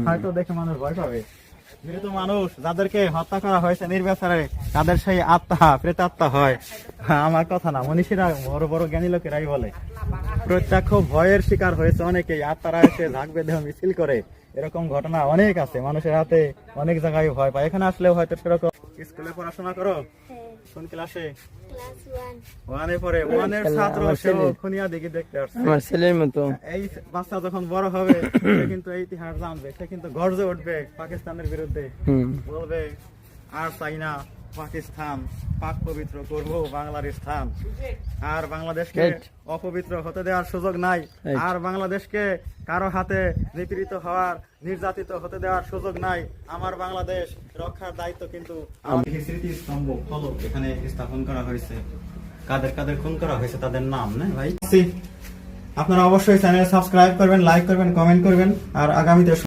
হয়তো দেখে মানুষ ভয় পাবে। মৃত মানুষ যাদেরকে হত্যা করা হয়েছে নির্বিচারে, তাদের সেই আত্মা প্রেতাত্মা হয়। আমার কথা না, মনীষীরা বড় বড় জ্ঞানী লোকেরাই বলে। প্রত্যক্ষ ভয়ের শিকার হয়েছে অনেকেই, আত্মারা এসে ঝাঁক বেঁধে মিছিল করে। এরকম ঘটনা অনেক আছে, মানুষের হাতে অনেক জায়গায় ভয় পায়। এখানে আসলেও হয়তো সেরকম। স্কুলে পড়াশোনা করো? কোন ক্লাসে? ওয়ানে পড়ে। ওয়ানের ছাত্র, সেও খুনিয়া দিকে দেখতে আসছে আমার ছেলের মতো। এই বাচ্চা যখন বড় হবে সে কিন্তু এই ইতিহাস জানবে, সে কিন্তু গর্জে উঠবে পাকিস্তানের বিরুদ্ধে, বলবে আর চাই না পাকিস্তান, পাক পবিত্র করবো বাংলার স্থান। আর বাংলাদেশকে অপবিত্র হতে দেওয়ার সুযোগ নাই। আর বাংলাদেশকে কারো হাতে নিপীড়িত হওয়ার, নির্যাতিত হতে দেওয়ার সুযোগ নাই। আমার বাংলাদেশ রক্ষার দায়িত্ব কিন্তু স্মৃতিস্তম্ভ ফলক এখানে স্থাপন করা হয়েছে। কাদের কাদের খুন করা হয়েছে তাদের নাম, না ভাই? আপনারা অবশ্যই চ্যানেল সাবস্ক্রাইব করবেন, লাইক করবেন, কমেন্ট করবেন। আর আগামীতে